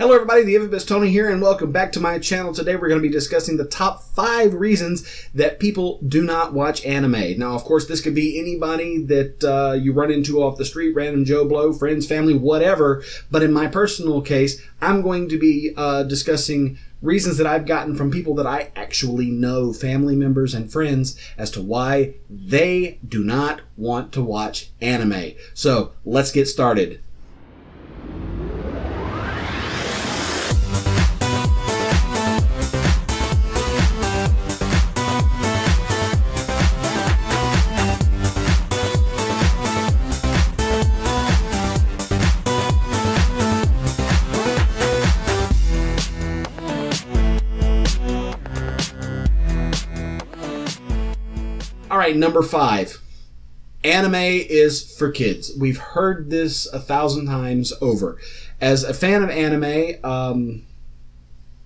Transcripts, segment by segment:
Hello everybody, the Infamous Tony here, and welcome back to my channel. Today we're going to be discussing the top 5 reasons that people do not watch anime. Now, of course, this could be anybody that you run into off the street, random Joe Blow, friends, family, whatever. But in my personal case, I'm going to be discussing reasons that I've gotten from people that I actually know, family members and friends, as to why they do not want to watch anime. So, let's get started. Alright, number 5. Anime is for kids. We've heard this 1,000 times over. As a fan of anime,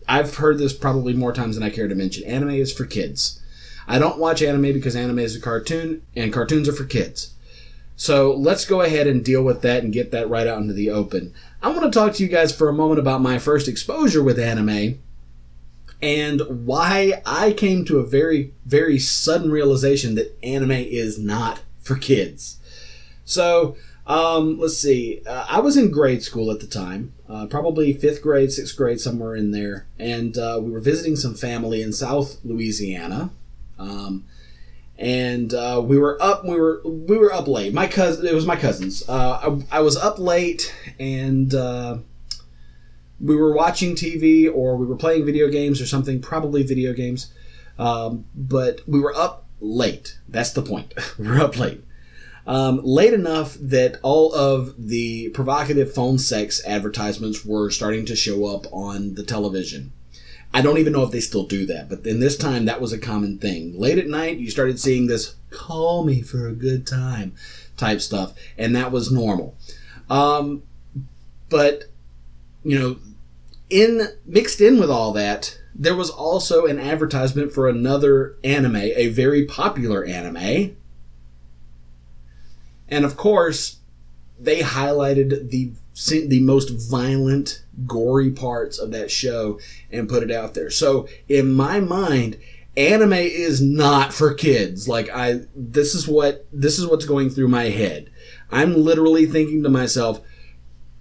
I've heard this probably more times than I care to mention. Anime is for kids. I don't watch anime because anime is a cartoon, and cartoons are for kids. So let's go ahead and deal with that and get that right out into the open. I want to talk to you guys for a moment about my first exposure with anime, and why I came to a very, very sudden realization that anime is not for kids. So, let's see. I was in grade school at the time, probably 5th grade, 6th grade, somewhere in there, and we were visiting some family in South Louisiana. And we were up late. It was my cousins. I was up late, and we were watching TV, or we were playing video games or something, probably video games. But we were up late. That's the point. We were up late. Late enough that all of the provocative phone sex advertisements were starting to show up on the television. I don't even know if they still do that, but in this time, that was a common thing. Late at night, you started seeing this "call me for a good time" type stuff, and that was normal. But, you know, mixed in with all that, there was also an advertisement for another anime, a very popular anime. And of course, they highlighted the most violent, gory parts of that show and put it out there. So in my mind, anime is not for kids. This is what's going through my head. I'm literally thinking to myself,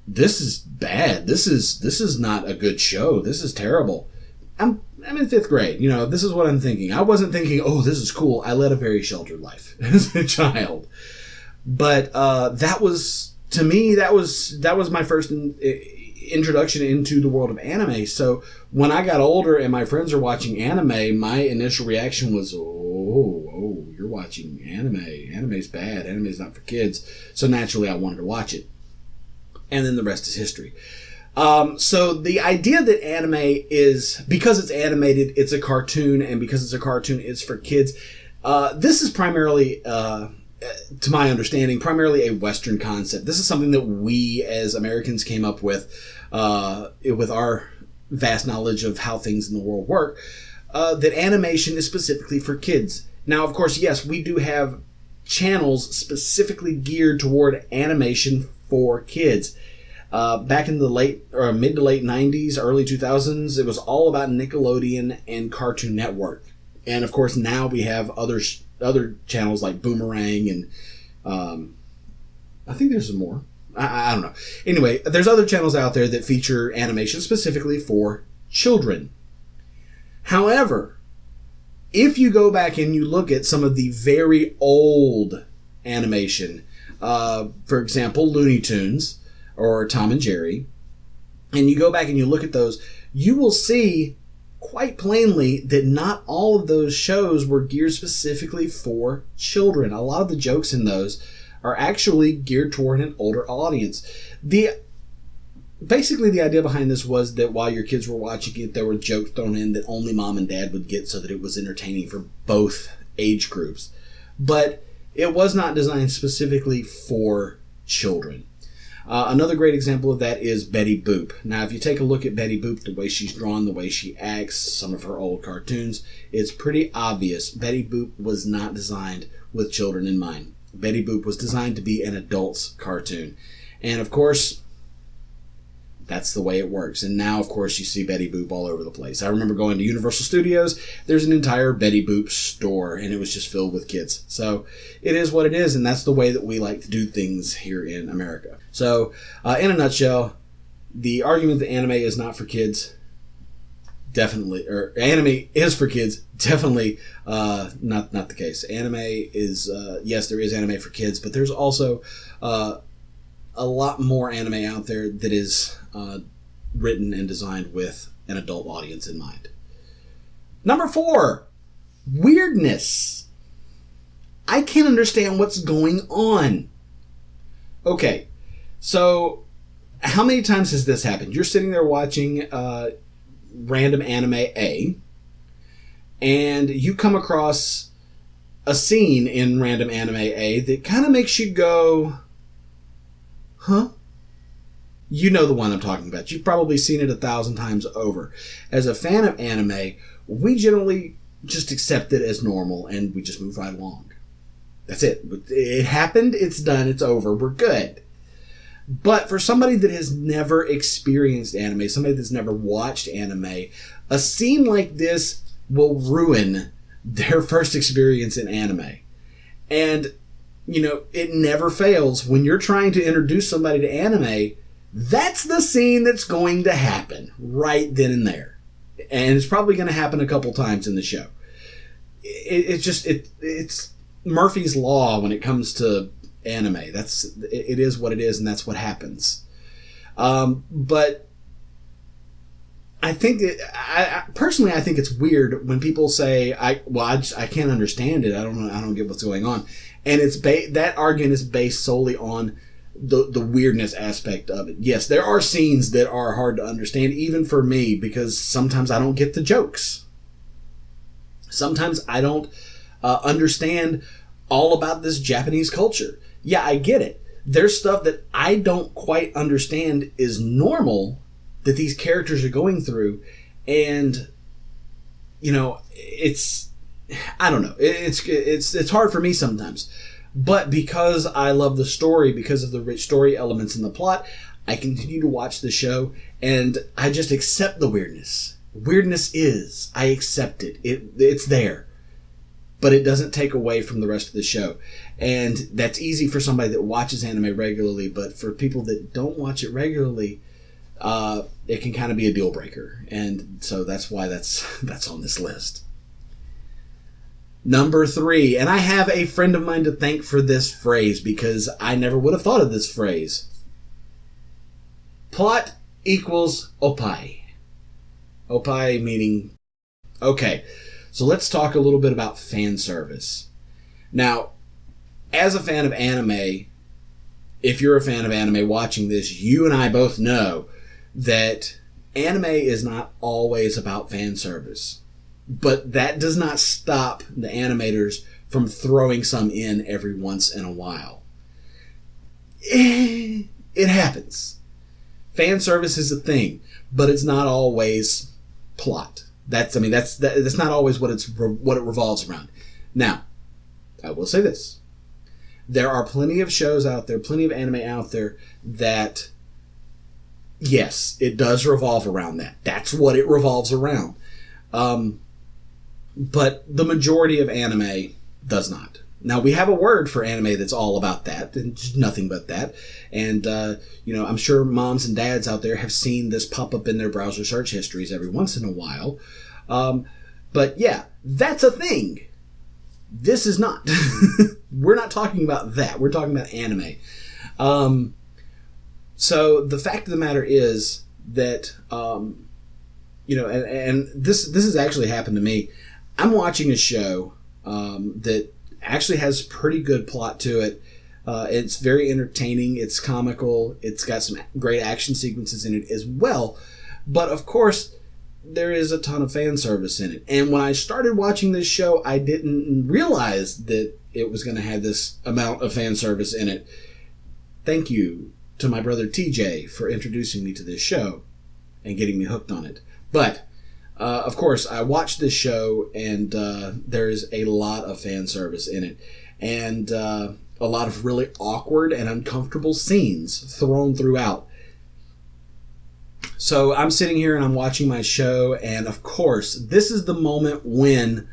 this is bad. This is not a good show. This is terrible. I'm in 5th grade. You know, this is what I'm thinking. I wasn't thinking, oh, this is cool. I led a very sheltered life as a child. But that was my first introduction into the world of anime. So when I got older and my friends are watching anime, my initial reaction was, oh, you're watching anime. Anime's bad. Anime's not for kids. So naturally, I wanted to watch it. And then the rest is history. So the idea that anime is, because it's animated, it's a cartoon, and because it's a cartoon, it's for kids. This is primarily, to my understanding, primarily a Western concept. This is something that we as Americans came up with our vast knowledge of how things in the world work, that animation is specifically for kids. Now, of course, yes, we do have channels specifically geared toward animation for kids. Back in the mid to late 90s, early 2000s, it was all about Nickelodeon and Cartoon Network. And of course, now we have other channels like Boomerang, and I think there's some more. I don't know. Anyway, there's other channels out there that feature animation specifically for children. However, if you go back and you look at some of the very old animation, for example, Looney Tunes or Tom and Jerry, and you go back and you look at those, you will see quite plainly that not all of those shows were geared specifically for children. A lot of the jokes in those are actually geared toward an older audience. Basically, the idea behind this was that while your kids were watching it, there were jokes thrown in that only mom and dad would get, so that it was entertaining for both age groups. But it was not designed specifically for children. Another great example of that is Betty Boop. Now, if you take a look at Betty Boop, the way she's drawn, the way she acts, some of her old cartoons, it's pretty obvious Betty Boop was not designed with children in mind. Betty Boop was designed to be an adult's cartoon. And of course, That's the way it works. And now, of course, you see Betty Boop all over the place. I remember going to Universal Studios. There's an entire Betty Boop store, and it was just filled with kids. So it is what it is, and that's the way that we like to do things here in America. So in a nutshell, the argument that anime is not for kids, definitely, or anime is for kids, definitely not the case. Anime is, yes, there is anime for kids, but there's also a lot more anime out there that is written and designed with an adult audience in mind. Number 4, weirdness. I can't understand what's going on. Okay, so how many times has this happened? You're sitting there watching random anime A, and you come across a scene in random anime A that kind of makes you go, huh? You know the one I'm talking about. You've probably seen it 1,000 times over. As a fan of anime, we generally just accept it as normal and we just move right along. That's it. It happened, it's done, it's over, we're good. But for somebody that has never experienced anime, somebody that's never watched anime, a scene like this will ruin their first experience in anime. And, you know, it never fails. When you're trying to introduce somebody to anime, that's the scene that's going to happen right then and there. And it's probably going to happen a couple times in the show. It's Murphy's Law when it comes to anime. It is what it is, and that's what happens. But I think personally, I think it's weird when people say, I can't understand it. I don't get what's going on, and it's that argument is based solely on the weirdness aspect of it. Yes, there are scenes that are hard to understand, even for me, because sometimes I don't get the jokes. Sometimes I don't understand all about this Japanese culture. Yeah, I get it. There's stuff that I don't quite understand is normal that these characters are going through, and you know, I don't know. It's hard for me sometimes. But because I love the story, because of the rich story elements in the plot, I continue to watch the show, and I just accept the weirdness. I accept it. It's there. But it doesn't take away from the rest of the show. And that's easy for somebody that watches anime regularly, but for people that don't watch it regularly, it can kind of be a deal breaker. And so that's why that's on this list. Number 3, and I have a friend of mine to thank for this phrase because I never would have thought of this phrase. Plot equals opai. Opai meaning, okay, so let's talk a little bit about fan service. Now, as a fan of anime, if you're a fan of anime watching this, you and I both know that anime is not always about fan service. But that does not stop the animators from throwing some in every once in a while. It happens. Fan service is a thing, but it's not always plot. That's not always what it revolves around. Now, I will say this. There are plenty of shows out there, plenty of anime out there that, yes, it does revolve around that. That's what it revolves around. But the majority of anime does not. Now, we have a word for anime that's all about that, and just nothing but that. And, I'm sure moms and dads out there have seen this pop up in their browser search histories every once in a while. But, yeah, that's a thing. This is not. We're not talking about that. We're talking about anime. So, the fact of the matter is that, and this has actually happened to me. I'm watching a show that actually has pretty good plot to it. It's very entertaining. It's comical. It's got some great action sequences in it as well. But of course, there is a ton of fan service in it. And when I started watching this show, I didn't realize that it was going to have this amount of fan service in it. Thank you to my brother TJ for introducing me to this show and getting me hooked on it. But of course, I watched this show, and there's a lot of fan service in it, and a lot of really awkward and uncomfortable scenes thrown throughout. So I'm sitting here and I'm watching my show, and of course, this is the moment when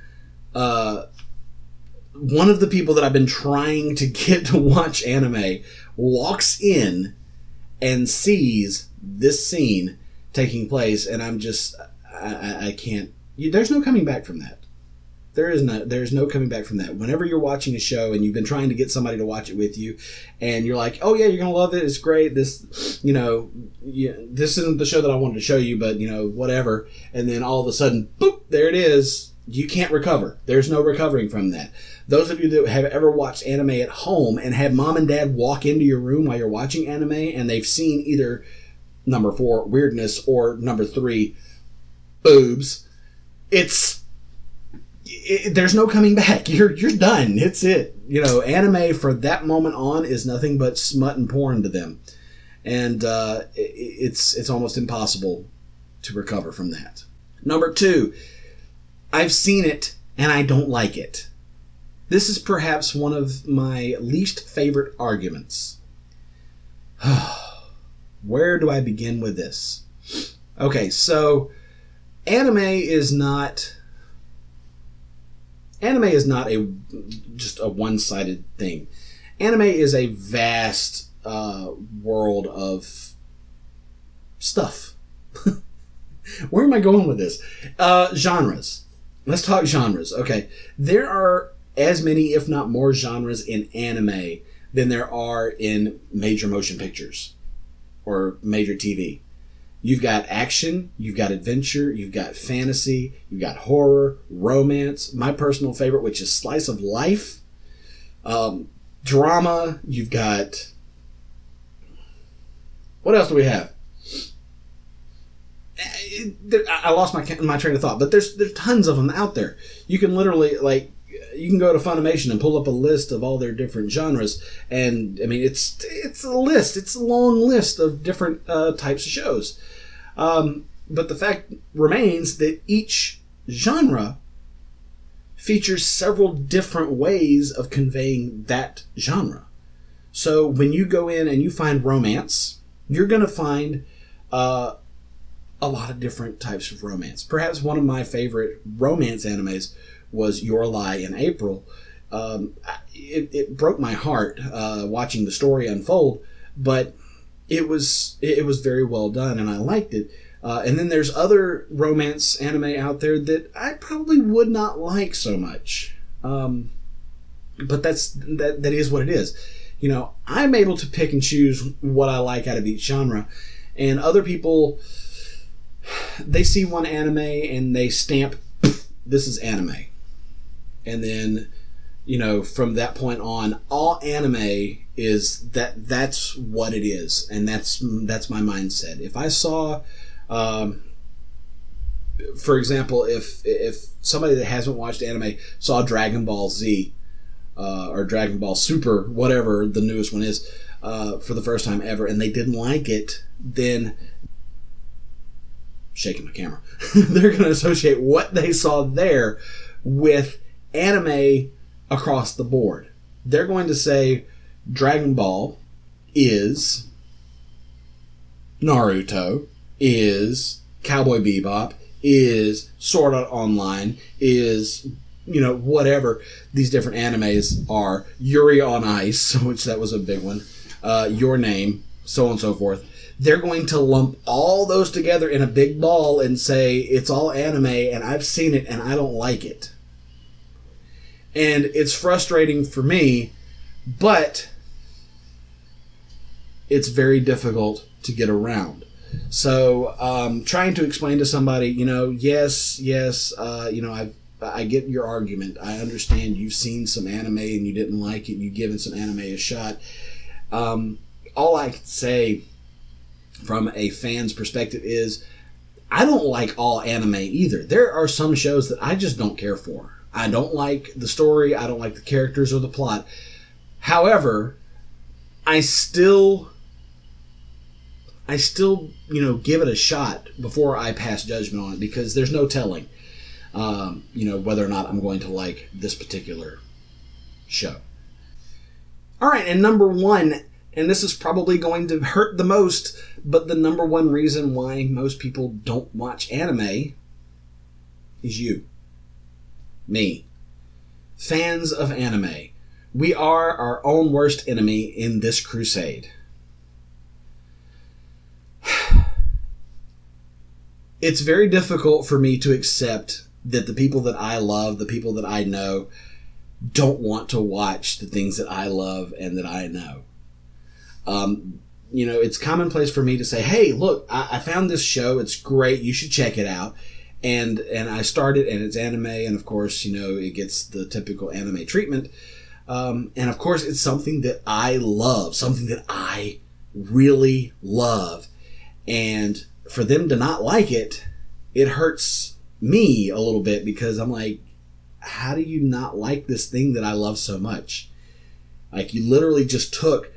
one of the people that I've been trying to get to watch anime walks in and sees this scene taking place, and I'm just, I can't, there's no coming back from that. There's no coming back from that. Whenever you're watching a show and you've been trying to get somebody to watch it with you, and you're like, oh yeah, you're gonna love it, it's great, this, this isn't the show that I wanted to show you, but whatever, and then all of a sudden, boop, there it is. You can't recover. There's no recovering from that. Those of you that have ever watched anime at home and had mom and dad walk into your room while you're watching anime, and they've seen either number 4, Weirdness, or number 3, boobs, there's no coming back. You're done. It's it. Anime for that moment on is nothing but smut and porn to them, and it's almost impossible to recover from that. Number 2, I've seen it and I don't like it. This is perhaps one of my least favorite arguments. Where do I begin with this? Okay, so anime is not just a one-sided thing. Anime is a vast world of stuff. Where am I going with this? Genres. Let's talk genres. Okay, there are as many, if not more, genres in anime than there are in major motion pictures or major TV. You've got action, you've got adventure, you've got fantasy, you've got horror, romance, my personal favorite, which is slice of life, drama, you've got... What else do we have? I lost my train of thought, but there's tons of them out there. You can literally, you can go to Funimation and pull up a list of all their different genres, and I mean it's a list. It's a long list of different types of shows. But the fact remains that each genre features several different ways of conveying that genre. So when you go in and you find romance, you're going to find a lot of different types of romance. Perhaps one of my favorite romance animes was Your Lie in April. It broke my heart watching the story unfold, but it was very well done, and I liked it. And then there's other romance anime out there that I probably would not like so much. But that is what it is. I'm able to pick and choose what I like out of each genre, and other people, they see one anime and they stamp, this is anime. And then, from that point on, all anime is that's what it is. And that's my mindset. If I saw, for example, if somebody that hasn't watched anime saw Dragon Ball Z, or Dragon Ball Super, whatever the newest one is, for the first time ever, and they didn't like it, then, shaking my camera, they're going to associate what they saw there with anime across the board. They're going to say Dragon Ball is Naruto, is Cowboy Bebop, is Sword Art Online, is whatever these different animes are. Yuri on Ice, which that was a big one. Your Name, so on and so forth. They're going to lump all those together in a big ball and say it's all anime, and I've seen it and I don't like it. And it's frustrating for me, but it's very difficult to get around. So trying to explain to somebody, yes, I get your argument. I understand you've seen some anime and you didn't like it. You've given some anime a shot. All I can say from a fan's perspective is I don't like all anime either. There are some shows that I just don't care for. I don't like the story. I don't like the characters or the plot. However, I still give it a shot before I pass judgment on it, because there's no telling, whether or not I'm going to like this particular show. All right, and number 1, and this is probably going to hurt the most, but the number one reason why most people don't watch anime is you. Me. Fans of anime. We are our own worst enemy in this crusade. It's very difficult for me to accept that the people that I love, the people that I know, don't want to watch the things that I love and that I know. It's commonplace for me to say, hey, look, I found this show. It's great. You should check it out. And I started, and it's anime. And of course, it gets the typical anime treatment. And of course, it's something that I love, something that I really love. And for them to not like it, it hurts me a little bit, because I'm like, how do you not like this thing that I love so much? Like, you literally just took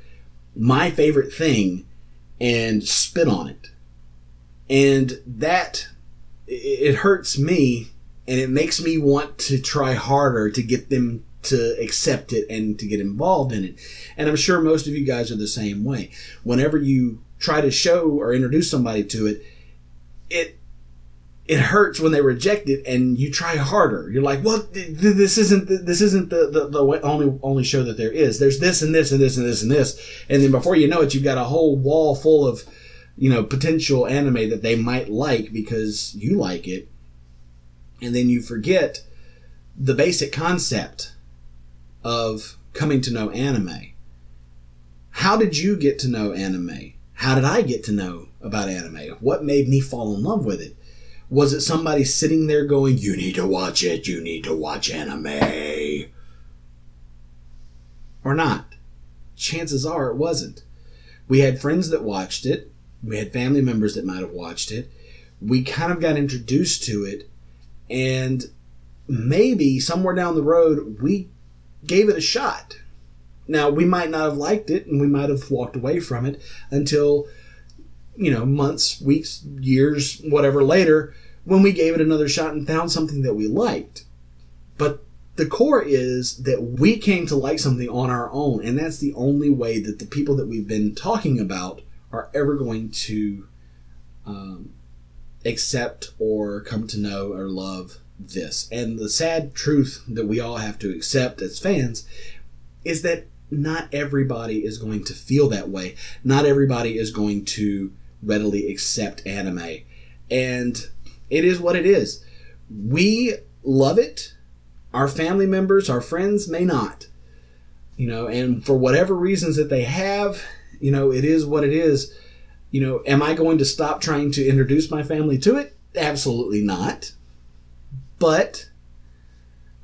my favorite thing and spit on it. And that, it hurts me, and it makes me want to try harder to get them to accept it and to get involved in it. And I'm sure most of you guys are the same way. Whenever you try to show or introduce somebody to it, it hurts when they reject it, and you try harder. You're like, well, this isn't the only show that there is. There's this and this and this and this and this, and then before you know it, you've got a whole wall full of potential anime that they might like because you like it, and then you forget the basic concept of coming to know anime. How did you get to know anime? How did I get to know about anime? What made me fall in love with it? Was it somebody sitting there going, you need to watch it, you need to watch anime? Or not? Chances are it wasn't. We had friends that watched it. We had family members that might have watched it. We kind of got introduced to it, and maybe somewhere down the road, we gave it a shot. Now, we might not have liked it, and we might have walked away from it until, months, weeks, years, whatever later, when we gave it another shot and found something that we liked. But the core is that we came to like something on our own, and that's the only way that the people that we've been talking about are ever going to accept or come to know or love this. And the sad truth that we all have to accept as fans is that not everybody is going to feel that way. Not everybody is going to readily accept anime. And it is what it is. We love it. Our family members, our friends may not. And for whatever reasons that they have, it is what it is. Am I going to stop trying to introduce my family to it? Absolutely not. But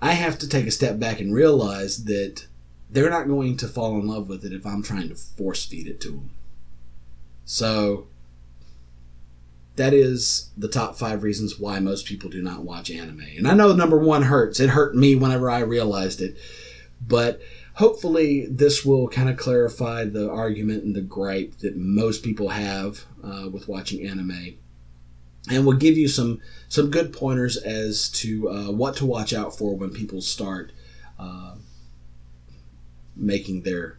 I have to take a step back and realize that they're not going to fall in love with it if I'm trying to force feed it to them. So that is the top 5 reasons why most people do not watch anime. And I know number 1 hurts. It hurt me whenever I realized it. But hopefully this will kind of clarify the argument and the gripe that most people have with watching anime. And will give you some good pointers as to what to watch out for when people start making their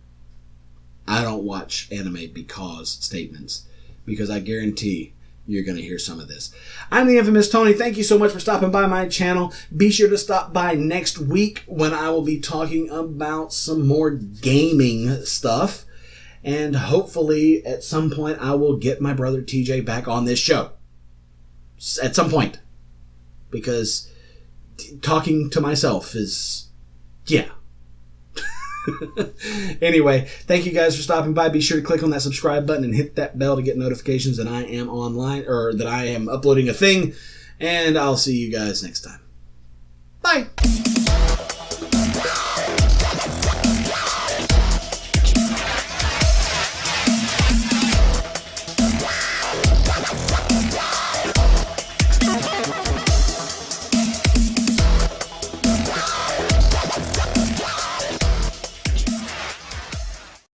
I don't watch anime because statements. Because I guarantee you're going to hear some of this. I'm the infamous Tony. Thank you so much for stopping by my channel. Be sure to stop by next week when I will be talking about some more gaming stuff. And hopefully at some point I will get my brother TJ back on this show. At some point. Because talking to myself is, yeah. Anyway, thank you guys for stopping by. Be sure to click on that subscribe button and hit that bell to get notifications that I am online, or that I am uploading a thing. And I'll see you guys next time. Bye.